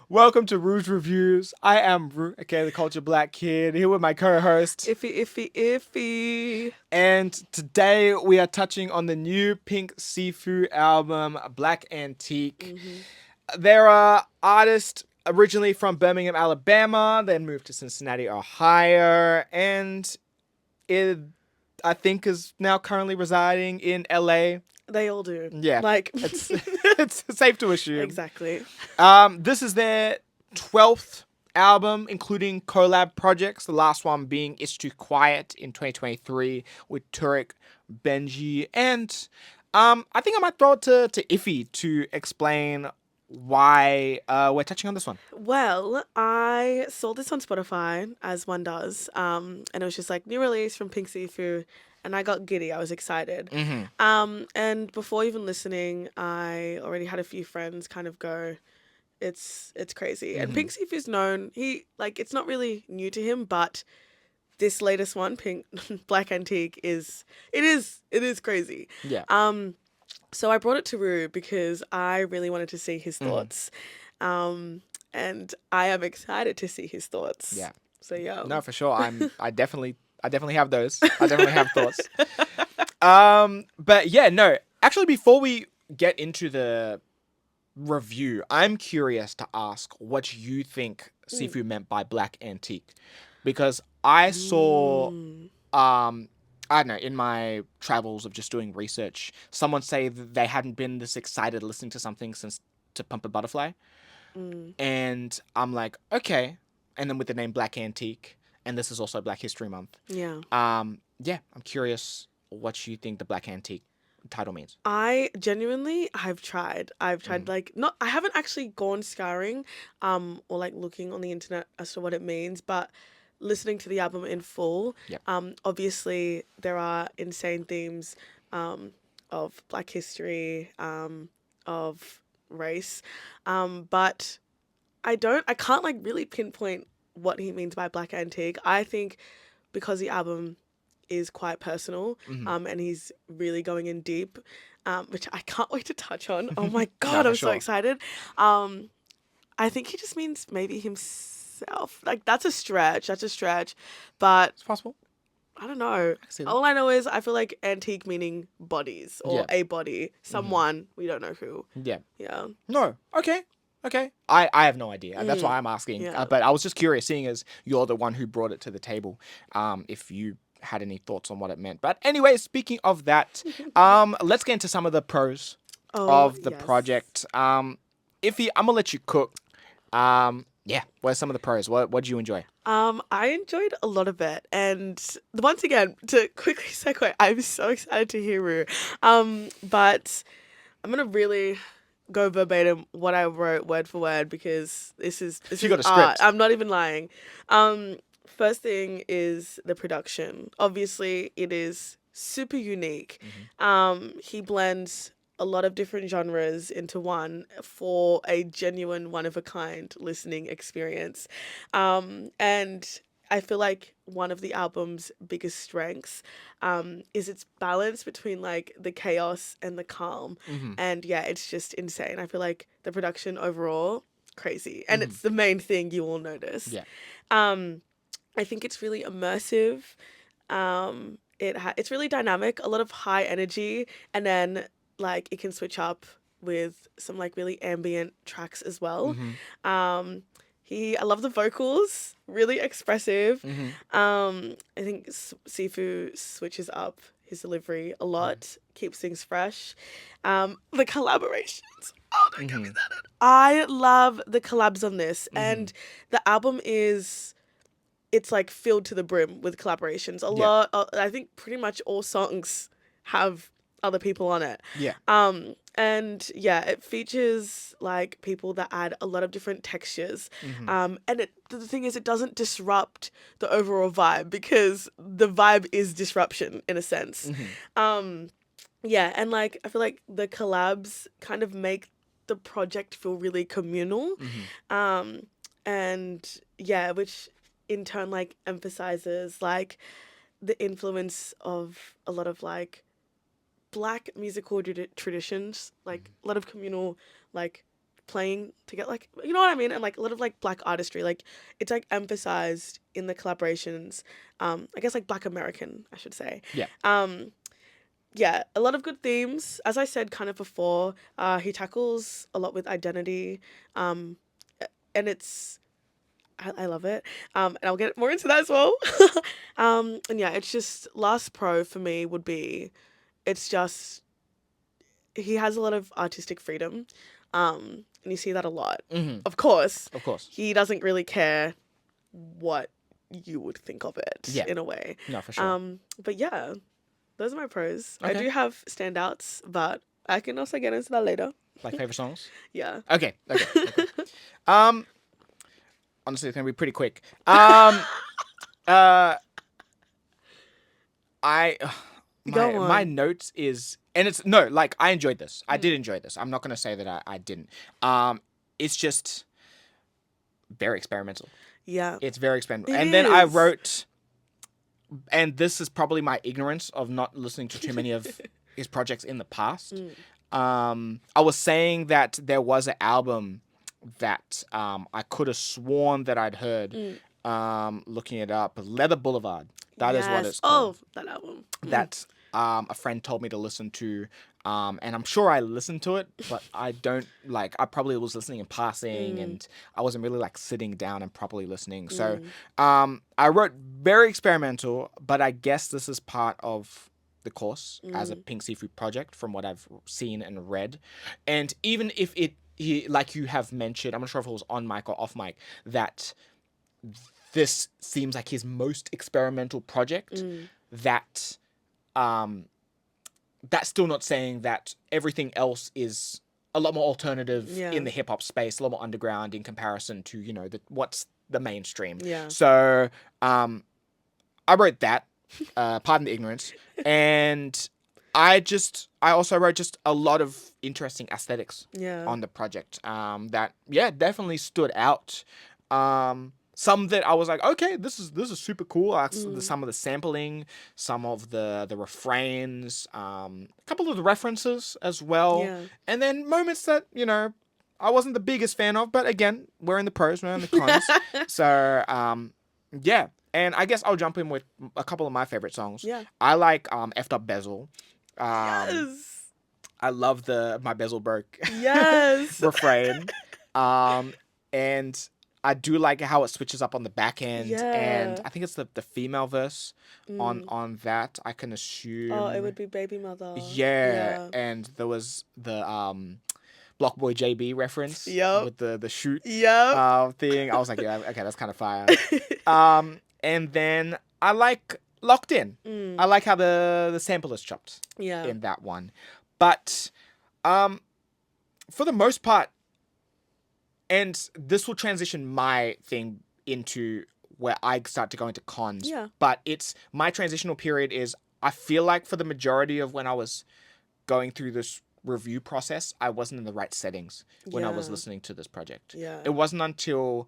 Welcome to Rouge Reviews. I am Ru, okay, the Culture Black Kid, here with my co-host. Iffy. And today we are touching on the new Pink Siifu album, Black Antique. Hmm. There are artists originally from Birmingham, Alabama, then moved to Cincinnati, Ohio, and it, I think, is now currently residing in LA. They all do. Yeah, Like, it's it's safe to assume. exactly. This is their 12th album, including collab projects. The last one being It's Too Quiet in 2023 with Turek Benji. And I think I might throw it to Iffy to explain why we're touching on this one. Well, I saw this on Spotify, as one does, and it was just like new release from Pink Siifu, and I got giddy. I was excited. Mm-hmm. And before even listening, I already had a few friends kind of go, it's crazy. And Mm-hmm. Pink Siifu's known. It's not really new to him, but this latest one, Pink Black Antique, it is crazy. Yeah. So I brought it to Rue because I really wanted to see his Mm-hmm. thoughts. And I am excited to see his thoughts. Yeah. So yeah. No, for sure. I definitely have those. I definitely have thoughts. But yeah, no. Actually, before we get into the review, I'm curious to ask what you think Sifu meant by black antique, because I saw Mm. I don't know, in my travels of just doing research, someone say that they hadn't been this excited listening to something since To Pump a Butterfly, Mm. and I'm like, okay, and then with the name Black Antique, and this is also Black History Month. Yeah. Yeah, I'm curious what you think the Black Antique title means. I've tried. Mm. Like, not, I haven't actually gone scouring, or like looking on the internet as to what it means, but listening to the album in full, Yep. obviously there are insane themes, of Black history, of race, but I can't like really pinpoint what he means by Black Antique. I think because the album is quite personal, Mm-hmm. and he's really going in deep, which I can't wait to touch on. Oh my No, god, for I'm so sure. excited. Um, I think he just means maybe himself. Like that's a stretch. That's a stretch, but It's possible. I don't know. I can see that. All I know is I feel like antique meaning bodies or Yeah. a body, someone we don't know who. Yeah. Yeah. No. Okay. Okay. I have no idea. That's why I'm asking. Yeah. But I was just curious, seeing as you're the one who brought it to the table, if you had any thoughts on what it meant. But anyway, speaking of that, let's get into some of the pros Oh of the yes. project. Iffy, I'm gonna let you cook. Yeah. What are some of the pros? What did you enjoy? I enjoyed a lot of it, and once again, to quickly segue, I'm so excited to hear Rue. But I'm gonna really go verbatim what I wrote word for word because this You is got a art. script. I'm not even lying. First thing is the production. Obviously, it is super unique. He blends a lot of different genres into one for a genuine one of a kind listening experience. And I feel like one of the album's biggest strengths, is its balance between like the chaos and the calm. Mm-hmm. And yeah, it's just insane. I feel like the production overall, crazy. And Mm-hmm. it's the main thing you will notice. Yeah. Um, I think it's really immersive. It's really dynamic, a lot of high energy, and then like it can switch up with some like really ambient tracks as well. Mm-hmm. Um, I love the vocals, really expressive. Mm-hmm. I think Sifu switches up his delivery a lot, keeps things fresh. The collaborations. Oh, don't get me Mm-hmm. started. I love the collabs on this, Mm-hmm. and the album is it's like filled to the brim with collaborations. A Yeah. lot. I think pretty much all songs have other people on it. Yeah. And yeah, it features like people that add a lot of different textures. Mm-hmm. And the thing is, it doesn't disrupt the overall vibe because the vibe is disruption in a sense. Mm-hmm. Yeah, and like I feel like the collabs kind of make the project feel really communal. Mm-hmm. And yeah, which in turn like emphasizes like the influence of a lot of like black musical traditions, like a lot of communal like playing to get like, you know what I mean, and like a lot of like black artistry, like it's like emphasized in the collaborations. I guess like Black American, I should say. Yeah. Yeah, a lot of good themes. As I said kind of before, he tackles a lot with identity, um, and I love it. And I'll get more into that as well. And yeah, it's just last pro for me would be, it's just he has a lot of artistic freedom, and you see that a lot. Mm-hmm. Of course, Of course. he doesn't really care what you would think of it Yeah. in a way. No, for sure. But yeah, those are my pros. I Okay. do have standouts, but I can also get into that later. Like favorite songs? Yeah. Okay. Um, honestly, it's gonna be pretty quick. I Go on. my notes is, and it's no, like I enjoyed this. I did enjoy this. I'm not gonna say that I didn't. It's just very experimental. Yeah. It's very experimental. It And then I is. wrote, and this is probably my ignorance of not listening to too many of his projects in the past. I was saying that there was an album that I could have sworn that I'd heard. Looking it up, Leather Boulevard. That is what Yes. it's called. Oh, that album. That a friend told me to listen to, and I'm sure I listened to it, but I don't like. I probably was listening in passing, and I wasn't really like sitting down and properly listening. So, I wrote very experimental, but I guess this is part of the course as a Pink Siifu project, from what I've seen and read. And even if he, like you have mentioned, I'm not sure if it was on mic or off mic, that this seems like his most experimental project. That that's still not saying that everything else is a lot more alternative in the hip hop space, a lot more underground in comparison to, you know, what's the mainstream. Yeah. So I wrote that, pardon the ignorance, and I also wrote just a lot of interesting aesthetics on the project that definitely stood out. Some that I was like, okay, this is super cool. Some of the sampling, some of the refrains, a couple of the references as well, and then moments that, you know, I wasn't the biggest fan of. But again, we're in the pros, we're in the cons. So yeah, and I guess I'll jump in with a couple of my favorite songs. Yeah. I like Effed Up Bezel. Yes. I love the My Bezel Broke Yes. refrain. And I do like how it switches up on the back end, and I think it's the female verse on that. I can assume. Oh, it would be Baby Mother. Yeah, and there was the Block Boy JB reference with the shoot thing. I was like, yeah, okay, that's kind of fire. And then I like Locked In. I like how the sample is chopped in that one. But for the most part, and this will transition my thing into where I start to go into cons. Yeah. But it's my transitional period is, I feel like for the majority of when I was going through this review process, I wasn't in the right settings when I was listening to this project. Yeah. It wasn't until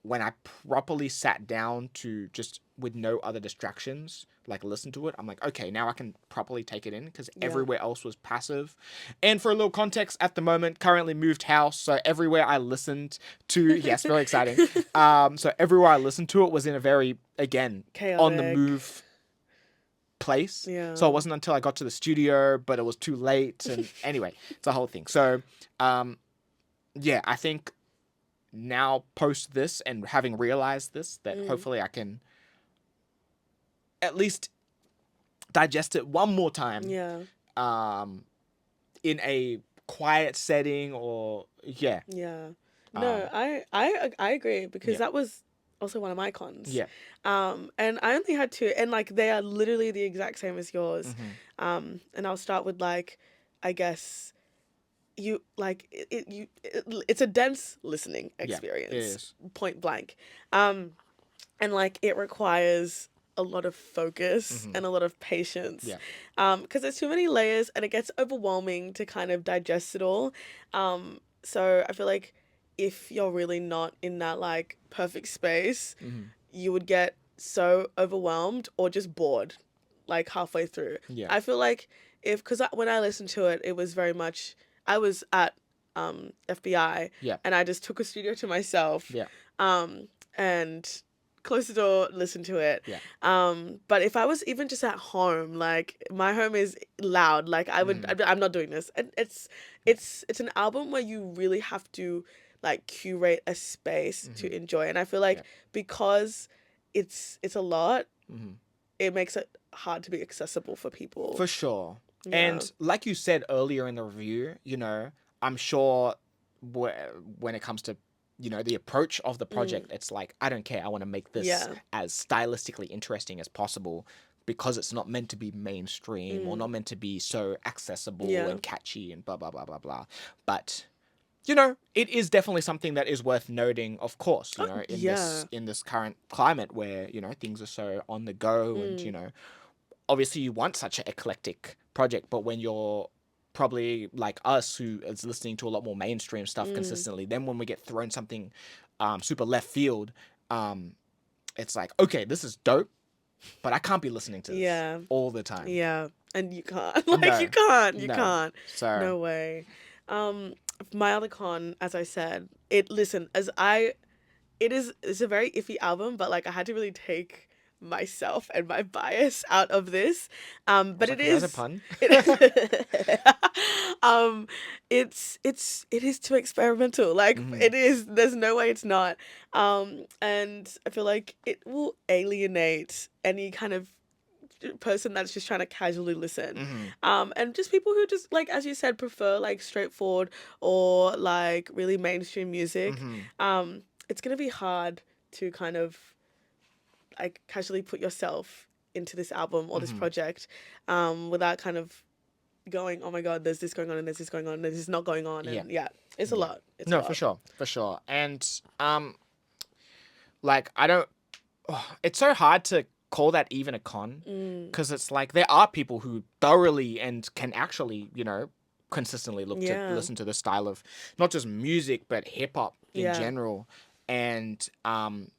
when I properly sat down to just, with no other distractions, like listen to it, I'm like, okay, now I can properly take it in, because everywhere else was passive. And for a little context, at the moment, currently moved house, so everywhere I listened to, yes, very exciting. So everywhere I listened to it was in a very, again, chaotic, on the move place. Yeah. So it wasn't until I got to the studio, but it was too late. And anyway, it's a whole thing. So, yeah, I think now post this and having realized this, that hopefully I can at least digest it one more time. Yeah. In a quiet setting, or Yeah. No, I agree, because that was also one of my cons. Yeah. And I only had two, and like they are literally the exact same as yours. And I'll start with, like, I guess you like it's a dense listening experience. Yeah, it is. Point blank. And like it requires a lot of focus and a lot of patience. Yeah. Because there's too many layers and it gets overwhelming to kind of digest it all. So I feel like if you're really not in that like perfect space, you would get so overwhelmed or just bored like halfway through. Yeah. I feel like because when I listened to it, it was very much, I was at FBI, Yeah. and I just took a studio to myself, Yeah. and closed the door, listened to it. Yeah. But if I was even just at home, like my home is loud, like I would, I'm not doing this. And it's an album where you really have to like curate a space to enjoy, and I feel like Yeah. because it's a lot, Mm-hmm. it makes it hard to be accessible for people. For sure. Yeah. And like you said earlier in the review, I'm sure when it comes to, the approach of the project, it's like, I don't care. I want to make this Yeah. as stylistically interesting as possible because it's not meant to be mainstream or not meant to be so accessible Yeah. and catchy and blah, blah, blah, blah, blah. But, it is definitely something that is worth noting, of course, in yeah. this current climate where, things are so on the go and, obviously you want such an eclectic project, but when you're probably like us who is listening to a lot more mainstream stuff consistently, then when we get thrown something super left field, it's like, okay, this is dope, but I can't be listening to this Yeah. all the time. Yeah. And you can't. Like No. you can't. You No. can't. So No way. My other con, as I said, it's a very iffy album, but like I had to really take myself and my bias out of this. But like, it that's a is pun. it is too experimental. Like it is, there's no way it's not. And I feel like it will alienate any kind of person that's just trying to casually listen, and just people who just, like as you said, prefer like straightforward or like really mainstream music. It's gonna be hard to kind of like casually put yourself into this album or this project, without kind of going, oh my god, there's this going on and there's this going on and this is not going on, and it's a lot. It's a No, lot. for sure. And like I don't it's so hard to call that even a con because it's like there are people who thoroughly and can actually, consistently look to listen to the style of not just music but hip hop in general. And I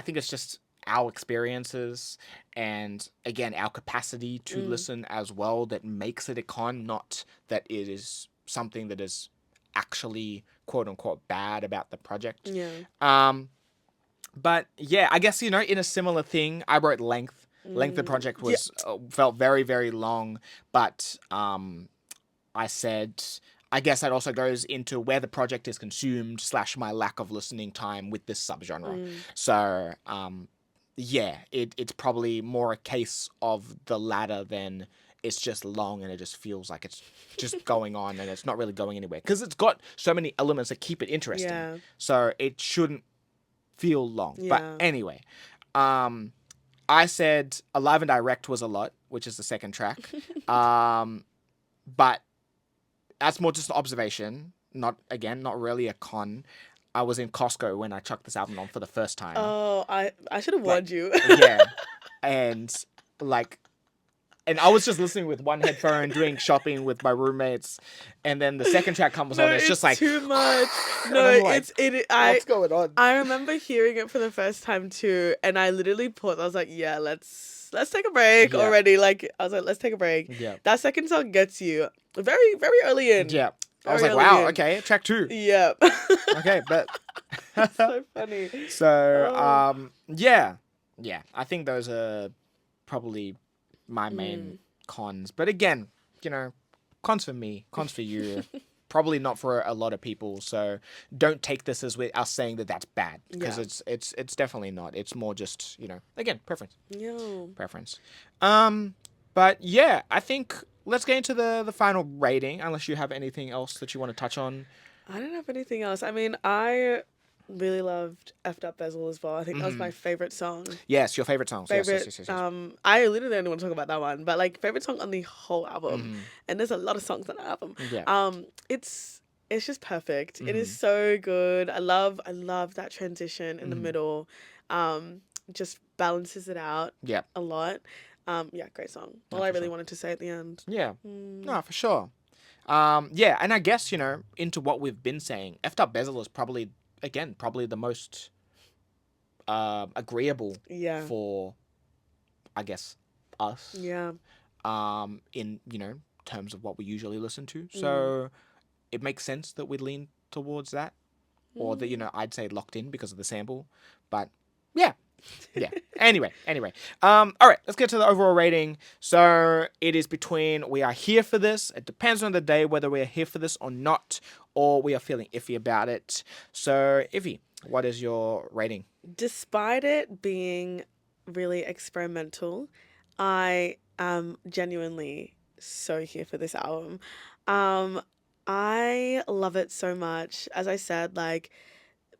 think it's just our experiences and again our capacity to listen as well that makes it a con, not that it is something that is actually quote unquote bad about the project. But yeah, I guess, in a similar thing, I wrote length. Length of the project was felt very, very long, but I said, I guess that also goes into where the project is consumed / my lack of listening time with this subgenre. So it's probably more a case of the latter than it's just long and it just feels like it's just going on and it's not really going anywhere because it's got so many elements that keep it interesting. Yeah. So it shouldn't feel long. Yeah. But anyway, I said Alive and Direct was a lot, which is the second track. But that's more just an observation, not really a con. I was in Costco when I chucked this album on for the first time. Oh, I should have warned you. Yeah. And like, and I was just listening with one headphone, doing shopping with my roommates, and then the second track comes on. It's just like too much. and No, I'm like, what's going on? I remember hearing it for the first time too, and I literally paused. I was like, yeah, let's take a break already. Like I was like, let's take a break. Yeah. That second song gets you very, very early in. Yeah. I was Very like, early wow, in. okay, track 2. Yeah. Okay, but So funny. so yeah. I think those are probably my main cons. But again, cons for me, cons for you. Probably not for a lot of people. So don't take this as us saying that that's bad because it's definitely not. It's more just again preference. Preference. But yeah, I think let's get into the final rating. Unless you have anything else that you want to touch on. I don't have anything else. I mean, I really loved Effed Up Bezel as well. I think that was my favorite song. Yes, your favorite songs. Favorite. Yes. I literally only want to talk about that one, but like favorite song on the whole album, and there's a lot of songs on the album. Yeah. It's just perfect. It is so good. I love that transition in the middle. Just balances it out. Yeah. A lot. Great song. All I really wanted to say at the end. Yeah. No, for sure. Yeah, and I guess, into what we've been saying, Effed Up Bezel is probably the most agreeable for, I guess, us. Yeah. In, terms of what we usually listen to. Mm. So it makes sense that we lean towards that, or that, I'd say locked in because of the sample. But yeah. Yeah. Anyway. All right, let's get to the overall rating. So it is between we are here for this. It depends on the day whether we are here for this or not, or we are feeling iffy about it. So, Iffy, what is your rating? Despite it being really experimental, I am genuinely so here for this album. Um, I love it so much. As I said, like,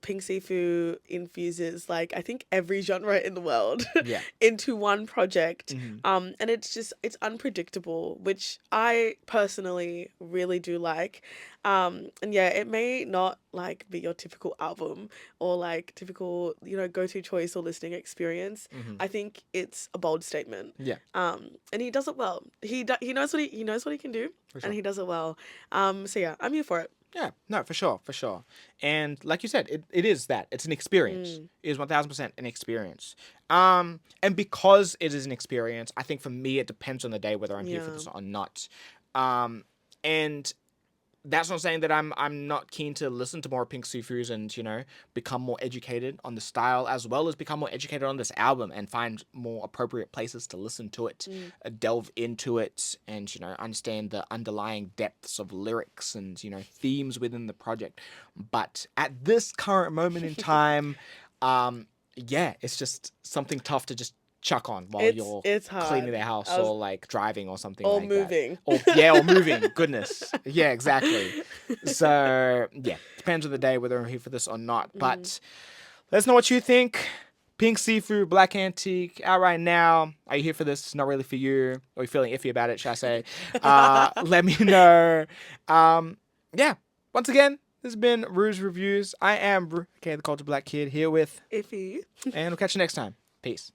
Pink Siifu infuses like I think every genre in the world Yeah. into one project. Mm-hmm. And it's unpredictable, which I personally really do like. And yeah, it may not like be your typical album or like typical, go-to choice or listening experience. Mm-hmm. I think it's a bold statement. Yeah. And he does it well. He knows what he knows what he can do, For sure. and he does it well. So yeah, I'm here for it. Yeah, no, for sure. And like you said, it is that. It's an experience. It is 1000% an experience. And because it is an experience, I think for me, it depends on the day whether I'm here for Yeah. this or not. And that's not saying that I'm not keen to listen to more Pink Sifus and, become more educated on the style, as well as become more educated on this album and find more appropriate places to listen to it, delve into it, and, understand the underlying depths of lyrics and, themes within the project. But at this current moment in time, yeah, it's just something tough to just chuck on while you're It's hard. cleaning the house or like driving or something Or like moving. that. Or moving. Goodness. Yeah, exactly. So yeah, depends on the day whether I'm here for this or not. But let us know what you think. Pink Siifu, Black Antique, out right now. Are you here for this? Not really for you. Are you feeling iffy about it, should I say? Let me know. Yeah. Once again, this has been Rue's Reviews. I am Rue, the Culture Black Kid, here with Iffy. and we'll catch you next time. Peace.